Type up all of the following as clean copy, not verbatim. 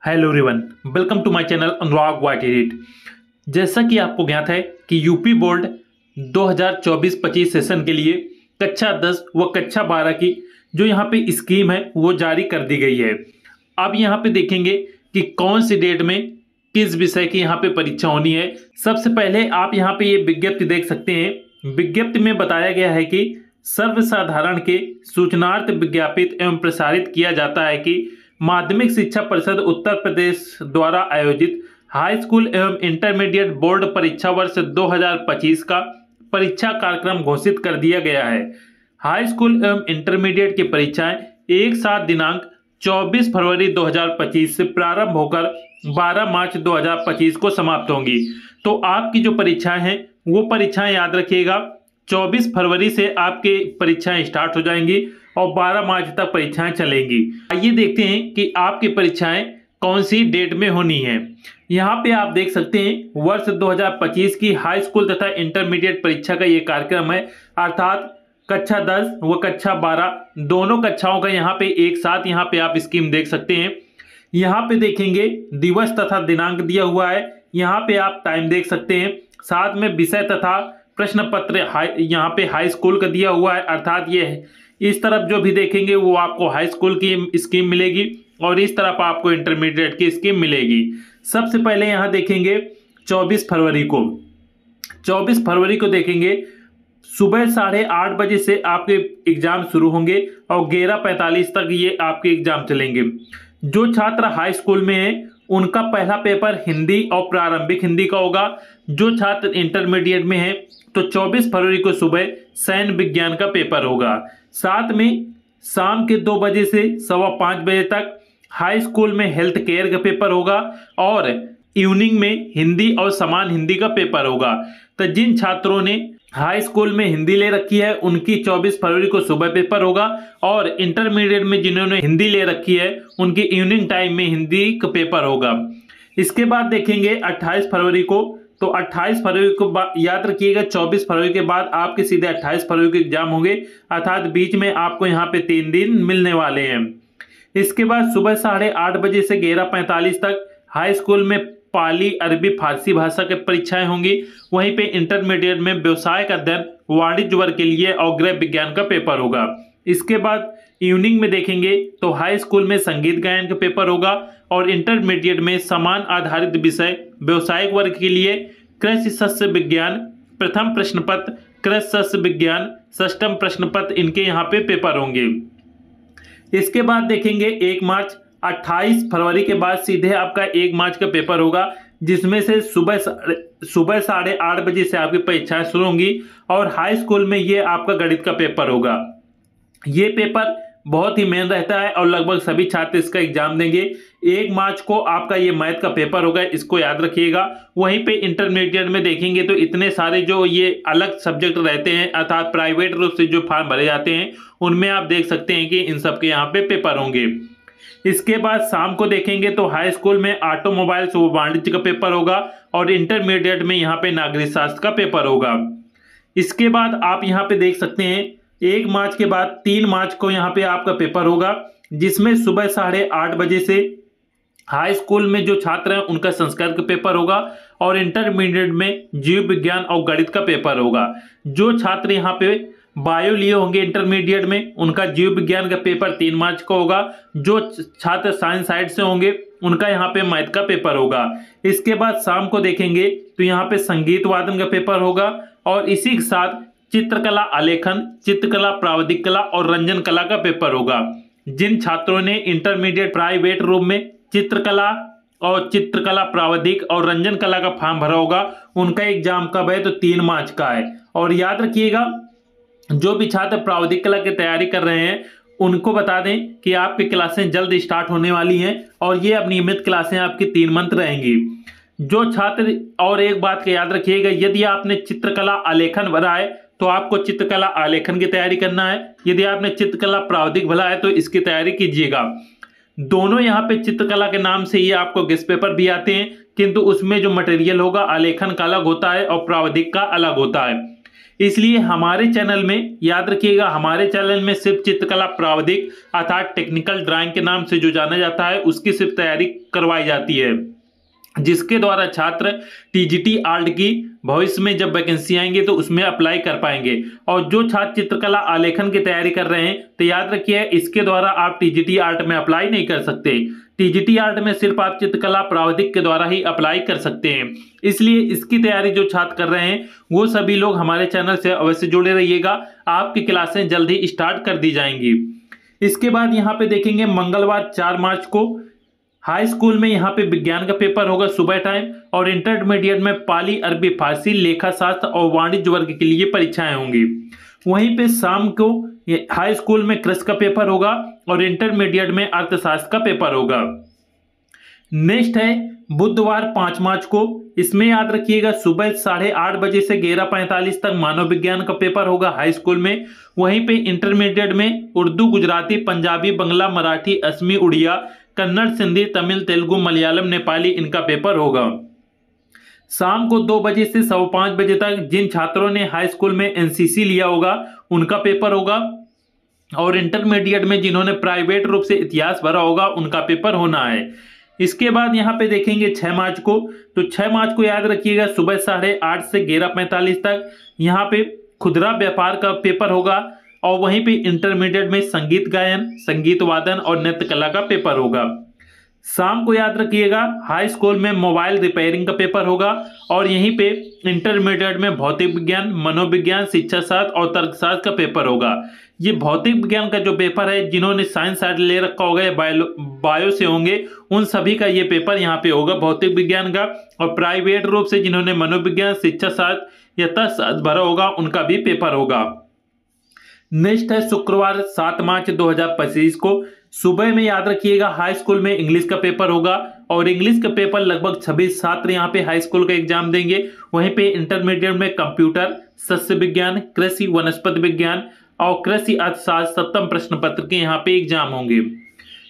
Hello everyone, welcome to my channel Anurag white edit. जैसा कि आपको ज्ञात है कि यूपी बोर्ड 2024-25 सेशन के लिए कक्षा 10 व कक्षा 12 की जो यहाँ पे स्कीम है वो जारी कर दी गई है। अब यहाँ पे देखेंगे कि कौन सी डेट में किस विषय की यहाँ पे परीक्षा होनी है। सबसे पहले आप यहाँ पे ये विज्ञप्ति देख सकते हैं। विज्ञप्ति में बताया गया है कि सर्वसाधारण के सूचनार्थ विज्ञापित एवं प्रसारित किया जाता है कि माध्यमिक शिक्षा परिषद उत्तर प्रदेश द्वारा आयोजित हाई स्कूल एवं इंटरमीडिएट बोर्ड परीक्षा वर्ष 2025 का परीक्षा कार्यक्रम घोषित कर दिया गया है। हाई स्कूल एवं इंटरमीडिएट की परीक्षाएं एक साथ दिनांक 24 फरवरी 2025 से प्रारंभ होकर 12 मार्च 2025 को समाप्त होंगी। तो आपकी जो परीक्षाएं हैं वो परीक्षाएं याद रखिएगा, 24 फरवरी से आपके परीक्षाएं स्टार्ट हो जाएंगी और 12 मार्च तक परीक्षाएं चलेंगी। आइए देखते हैं कि आपकी परीक्षाएं कौन सी डेट में होनी है। यहाँ पे आप देख सकते हैं वर्ष 2025 की हाई स्कूल तथा इंटरमीडिएट परीक्षा का ये कार्यक्रम है, अर्थात कक्षा 10 व कक्षा 12 दोनों कक्षाओं का यहाँ पे एक साथ यहाँ पे आप स्कीम देख सकते हैं। यहाँ पे देखेंगे दिवस तथा दिनांक दिया हुआ है, यहाँ पे आप टाइम देख सकते हैं। साथ में विषय तथा प्रश्न पत्र यहाँ पे हाई स्कूल का दिया हुआ है, अर्थात ये इस तरफ जो भी देखेंगे वो आपको हाई स्कूल की स्कीम मिलेगी और इस तरफ आपको इंटरमीडिएट की स्कीम मिलेगी। सबसे पहले यहाँ देखेंगे 24 फरवरी को। 24 फरवरी को देखेंगे सुबह 8:30 बजे से आपके एग्जाम शुरू होंगे और 11:45 तक ये आपके एग्जाम चलेंगे। जो छात्र हाई स्कूल में हैं उनका पहला पेपर हिंदी और प्रारंभिक हिंदी का होगा। जो छात्र इंटरमीडिएट में हैं तो 24 फरवरी को सुबह सैन्य विज्ञान का पेपर होगा। साथ में शाम के 2 बजे से 5:15 बजे तक हाई स्कूल में हेल्थ केयर का पेपर होगा और इवनिंग में हिंदी और समान हिंदी का पेपर होगा। तो जिन छात्रों ने हाई स्कूल में हिंदी ले रखी है उनकी 24 फरवरी को सुबह पेपर होगा और इंटरमीडिएट में जिन्होंने हिंदी ले रखी है उनकी इवनिंग टाइम में हिंदी का पेपर होगा। इसके बाद देखेंगे 28 फरवरी को। तो 28 फरवरी को याद रखिएगा, 24 फरवरी के बाद आपके सीधे 28 फरवरी को एग्जाम होंगे, अर्थात बीच में आपको यहाँ पे 3 दिन मिलने वाले हैं। इसके बाद सुबह 8:30 बजे से 11:45 तक हाई स्कूल में पाली, अरबी, फारसी भाषा की परीक्षाएं होंगी। वहीं पे इंटरमीडिएट में व्यवसाय का अध्ययन, वाणिज्य वर्ग के लिए और गृह विज्ञान का पेपर होगा। इसके बाद इवनिंग में देखेंगे तो हाई स्कूल में संगीत गायन का पेपर होगा और इंटरमीडिएट में समान आधारित विषय व्यवसायिक वर्ग के लिए कृषि शस्य विज्ञान, प्रथम प्रश्न पत्र, कृषि शस्य विज्ञान, षष्ठम प्रश्न पत्र, इनके यहाँ पे पेपर होंगे। इसके बाद देखेंगे 1 मार्च। 28 फरवरी के बाद सीधे आपका 1 मार्च का पेपर होगा, जिसमें से सुबह 8:30 बजे से आपकी परीक्षाएं शुरू होंगी और हाई स्कूल में ये आपका गणित का पेपर होगा। ये पेपर बहुत ही मेन रहता है और लगभग सभी छात्र इसका एग्जाम देंगे। 1 मार्च को आपका ये मैथ का पेपर होगा, इसको याद रखिएगा। वहीं पे इंटरमीडिएट में देखेंगे तो इतने सारे जो ये अलग सब्जेक्ट रहते हैं, अर्थात प्राइवेट रूप से जो फॉर्म भरे जाते हैं उनमें आप देख सकते हैं कि इन सब के यहाँ पे पेपर होंगे। इसके बाद शाम को देखेंगे तो हाई स्कूल में ऑटोमोबाइल्स व वाणिज्य का पेपर होगा और इंटरमीडिएट में यहाँ पे नागरिक शास्त्र का पेपर होगा। इसके बाद आप यहाँ पे देख सकते हैं 1 मार्च के बाद 3 मार्च को यहाँ पे आपका पेपर होगा, जिसमें सुबह 8:30 बजे से हाई स्कूल में जो छात्र हैं उनका संस्कृत का पेपर होगा और इंटरमीडिएट में जीव विज्ञान और गणित का पेपर होगा। जो छात्र यहाँ पे बायो लिए होंगे इंटरमीडिएट में उनका जीव विज्ञान का पेपर 3 मार्च को होगा। जो छात्र साइंस साइड से होंगे उनका यहाँ पे मैथ का पेपर होगा। इसके बाद शाम को देखेंगे तो यहाँ पे संगीत वादन का पेपर होगा और इसी के साथ चित्रकला आलेखन, चित्रकला प्रावधिक कला और रंजन कला का पेपर होगा। जिन छात्रों ने इंटरमीडिएट प्राइवेट रूप में चित्रकला और चित्रकला प्रावधिक और रंजन कला का फॉर्म भरा होगा उनका एग्जाम कब है तो 3 मार्च का है। और याद रखिएगा, जो भी छात्र प्रावधिक कला की तैयारी कर रहे हैं उनको बता दें कि आपकी क्लासें जल्द स्टार्ट होने वाली हैं और ये अब नियमित क्लासें आपकी 3 मंथ रहेंगी। जो छात्र, और एक बात का याद रखिएगा, यदि आपने चित्रकला आलेखन भरा है तो आपको चित्रकला आलेखन की तैयारी करना है। यदि आपने चित्रकला प्रावधिक भरा है तो इसकी तैयारी कीजिएगा। दोनों यहाँ पे चित्रकला के नाम से ये आपको गेस्ट पेपर भी आते हैं, किंतु उसमें जो मटेरियल होगा आलेखन का अलग होता है और प्रावधिक का अलग होता है। इसलिए हमारे चैनल में, याद रखिएगा, हमारे चैनल में सिर्फ चित्रकला प्रावधिक अर्थात टेक्निकल ड्राइंग के नाम से जो जाना जाता है उसकी सिर्फ तैयारी करवाई जाती है, जिसके द्वारा छात्र टीजीटी आर्ट की भविष्य में जब वैकेंसी आएंगे तो उसमें अप्लाई कर पाएंगे। और जो छात्र चित्रकला आलेखन की तैयारी कर रहे हैं तो याद रखिए इसके द्वारा आप टीजीटी आर्ट में अप्लाई नहीं कर सकते। टीजीटी आर्ट में सिर्फ आप चित्रकला प्रावधिक के द्वारा ही अप्लाई कर सकते हैं। इसलिए इसकी तैयारी जो छात्र कर रहे हैं वो सभी लोग हमारे चैनल से अवश्य जुड़े रहिएगा, आपकी क्लासें जल्द ही स्टार्ट कर दी जाएंगी। इसके बाद यहाँ पे देखेंगे मंगलवार 4 मार्च को हाई स्कूल में यहाँ पे विज्ञान का पेपर होगा सुबह टाइम, और इंटरमीडिएट में पाली, अरबी, फारसी, लेखा शास्त्र और वाणिज्य वर्ग के लिए परीक्षाएं होंगी। वहीं पे शाम को हाई स्कूल में कृषि का पेपर होगा और इंटरमीडिएट में अर्थशास्त्र का पेपर होगा। नेक्स्ट है बुधवार 5 मार्च को, इसमें याद रखिएगा सुबह 8:30 बजे से 11:45 तक मानव विज्ञान का पेपर होगा हाई स्कूल में। वहीं पे इंटरमीडिएट में उर्दू, गुजराती, पंजाबी, बंगला, मराठी, असमी, उड़िया, कन्नड़, सिंधी, तमिल, तेलुगु, मलयालम, नेपाली इनका पेपर होगा। शाम को 2 बजे से 5:15 बजे तक जिन छात्रों ने हाई स्कूल में एनसीसी लिया होगा उनका पेपर होगा, और इंटरमीडिएट में जिन्होंने प्राइवेट रूप से इतिहास भरा होगा उनका पेपर होना है। इसके बाद यहाँ पे देखेंगे 6 मार्च को, तो 6 मार्च को याद रखिएगा सुबह 8:30 से 11:45 तक यहाँ पे खुदरा व्यापार का पेपर होगा, और वहीं पे इंटरमीडिएट में संगीत गायन, संगीत वादन और नृत्य कला का पेपर होगा। शाम को याद रखिएगा हाई स्कूल में मोबाइल रिपेयरिंग का पेपर होगा, और यहीं पे इंटरमीडिएट में भौतिक विज्ञान, मनोविज्ञान, शिक्षा शास्त्र और तर्कशास्त्र का पेपर होगा। ये भौतिक विज्ञान का जो पेपर है, जिन्होंने साइंस साइड ले रखा होगा या बायो से होंगे उन सभी का ये पेपर यहाँ पे होगा भौतिक विज्ञान का, और प्राइवेट रूप से जिन्होंने मनोविज्ञान, शिक्षा शास्त्र या तर्कशास्त्र भरा होगा उनका भी पेपर होगा। नेक्स्ट है शुक्रवार 7 मार्च 2025 को, सुबह में याद रखिएगा हाई स्कूल में इंग्लिश का पेपर होगा, और इंग्लिश का पेपर लगभग 26 छात्र यहाँ पे हाई स्कूल का एग्जाम देंगे। वहीं पे इंटरमीडिएट में कंप्यूटर, सस्य विज्ञान, कृषि, वनस्पति विज्ञान और कृषि अर्थशास्त्र 7 प्रश्न पत्र के यहाँ पे एग्जाम होंगे।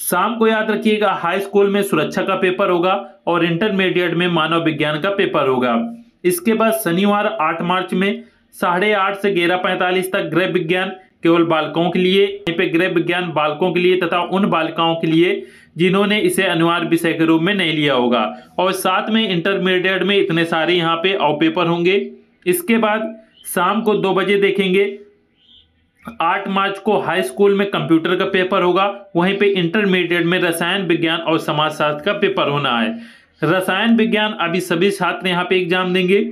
शाम को याद रखिएगा हाई स्कूल में सुरक्षा का पेपर होगा और इंटरमीडिएट में मानव विज्ञान का पेपर होगा। इसके बाद शनिवार 8 मार्च में 8:30 से 11:45 तक गृह विज्ञान केवल बालकों के लिए, यहीं पे गृह विज्ञान बालकों के लिए तथा उन बालिकाओं के लिए जिन्होंने इसे अनिवार्य विषय के रूप में नहीं लिया होगा, और साथ में इंटरमीडिएट में इतने सारे यहाँ पे और पेपर होंगे। इसके बाद शाम को 2 बजे देखेंगे 8 मार्च को हाई स्कूल में कंप्यूटर का पेपर होगा, वहीं पे इंटरमीडिएट में रसायन विज्ञान और समाजशास्त्र का पेपर होना है। रसायन विज्ञान अभी सभी छात्र यहाँ पे एग्जाम देंगे।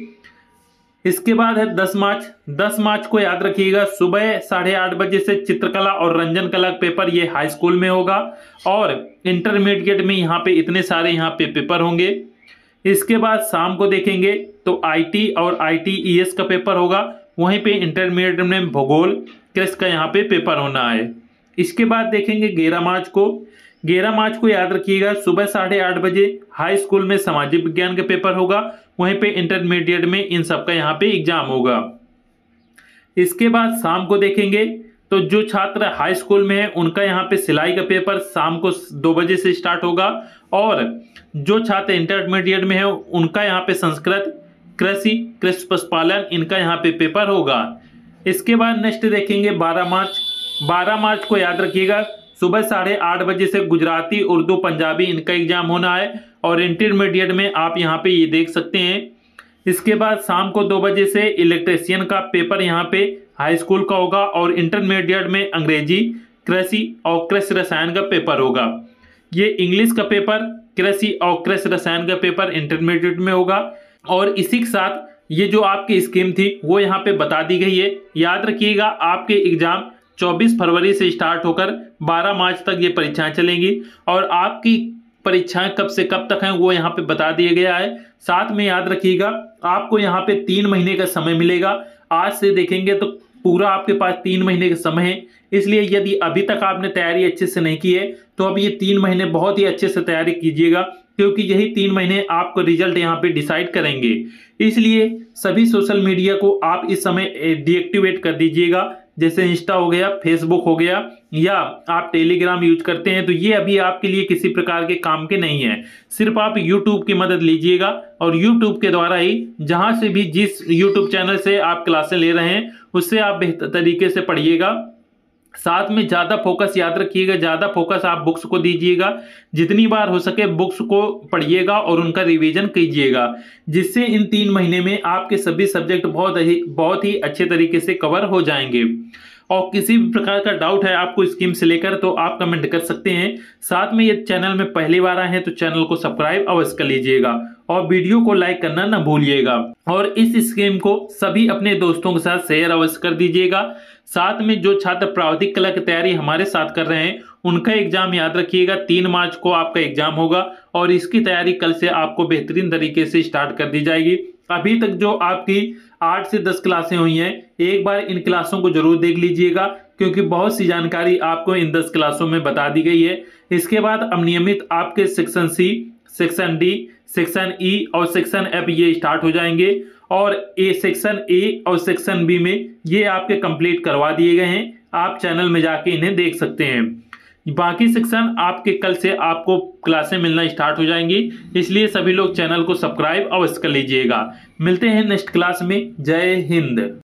इसके बाद है 10 मार्च को याद रखिएगा सुबह 8:30 बजे से चित्रकला और रंजन कला पेपर ये हाई स्कूल में होगा, और इंटरमीडिएट में यहाँ पे इतने सारे यहाँ पे पेपर होंगे। इसके बाद शाम को देखेंगे तो आईटी और आईटीईएस का पेपर होगा, वहीं पे इंटरमीडिएट में भूगोल, कृषि का यहाँ पे पेपर होना है। इसके बाद देखेंगे 11 मार्च को याद रखिएगा सुबह 8:30 बजे हाई स्कूल में सामाजिक विज्ञान का पेपर होगा, वहीं पे इंटरमीडिएट में इन सब का यहाँ पे एग्जाम होगा। इसके बाद शाम को देखेंगे तो जो छात्र हाई स्कूल में है उनका यहाँ पे सिलाई का पेपर शाम को 2 बजे से स्टार्ट होगा, और जो छात्र इंटरमीडिएट में है उनका यहाँ पे संस्कृत, कृषि, कृषि पशुपालन इनका यहाँ पे पेपर होगा। इसके बाद नेक्स्ट देखेंगे 12 मार्च को याद रखिएगा सुबह 8:30 बजे से गुजराती, उर्दू, पंजाबी इनका एग्जाम होना है, और इंटरमीडिएट में आप यहाँ पे ये देख सकते हैं। इसके बाद शाम को 2 बजे से इलेक्ट्रीशियन का पेपर यहाँ पे हाई स्कूल का होगा, और इंटरमीडिएट में अंग्रेजी, कृषि और कृषि रसायन का पेपर होगा। ये इंग्लिश का पेपर, कृषि और कृषि रसायन का पेपर इंटरमीडिएट में होगा, और इसी के साथ ये जो आपकी स्कीम थी वो यहाँ पे बता दी गई है। याद रखिएगा आपके एग्जाम 24 फरवरी से स्टार्ट होकर 12 मार्च तक ये परीक्षाएं चलेंगी, और आपकी परीक्षाएं कब से कब तक हैं वो यहाँ पे बता दिया गया है। साथ में याद रखिएगा आपको यहाँ पे 3 महीने का समय मिलेगा। आज से देखेंगे तो पूरा आपके पास 3 महीने का समय है, इसलिए यदि अभी तक आपने तैयारी अच्छे से नहीं की है तो अब ये 3 महीने बहुत ही अच्छे से तैयारी कीजिएगा, क्योंकि यही 3 महीने आपको रिजल्ट यहाँ पे डिसाइड करेंगे। इसलिए सभी सोशल मीडिया को आप इस समय डीएक्टिवेट कर दीजिएगा, जैसे इंस्टा हो गया, फेसबुक हो गया, या आप टेलीग्राम यूज करते हैं तो ये अभी आपके लिए किसी प्रकार के काम के नहीं है। सिर्फ आप यूट्यूब की मदद लीजिएगा और यूट्यूब के द्वारा ही जहां से भी जिस यूट्यूब चैनल से आप क्लासें ले रहे हैं उससे आप बेहतर तरीके से पढ़िएगा। साथ में ज़्यादा फोकस याद रखिएगा, ज़्यादा फोकस आप बुक्स को दीजिएगा। जितनी बार हो सके बुक्स को पढ़िएगा और उनका रिवीजन कीजिएगा, जिससे इन 3 महीने में आपके सभी सब्जेक्ट बहुत ही अच्छे तरीके से कवर हो जाएंगे। और किसी भी प्रकार का डाउट है आपको स्कीम से लेकर तो आप कमेंट कर सकते हैं। साथ में ये चैनल में पहली बार आए हैं तो चैनल को सब्सक्राइब अवश्य कर लीजिएगा और वीडियो को लाइक करना न भूलिएगा। और इस स्कीम को सभी अपने दोस्तों के साथ शेयर अवश्य कर दीजिएगा। साथ में जो छात्र प्रावधिक कला की तैयारी हमारे साथ कर रहे हैं उनका एग्जाम याद रखिएगा, 3 मार्च को आपका एग्जाम होगा और इसकी तैयारी कल से आपको बेहतरीन तरीके से स्टार्ट कर दी जाएगी। अभी तक जो आपकी 8 से 10 क्लासें हुई हैं, एक बार इन क्लासों को जरूर देख लीजिएगा क्योंकि बहुत सी जानकारी आपको इन 10 क्लासों में बता दी गई है। इसके बाद अब नियमित आपके section C, section D, section E और सेक्शन एफ ये स्टार्ट हो जाएंगे और सेक्शन ए और सेक्शन बी में ये आपके कंप्लीट करवा दिए गए हैं। आप चैनल में जाके इन्हें देख सकते हैं। बाकी सेक्शन आपके कल से आपको क्लासें मिलना स्टार्ट हो जाएंगी, इसलिए सभी लोग चैनल को सब्सक्राइब अवश्य कर लीजिएगा। मिलते हैं नेक्स्ट क्लास में। जय हिंद।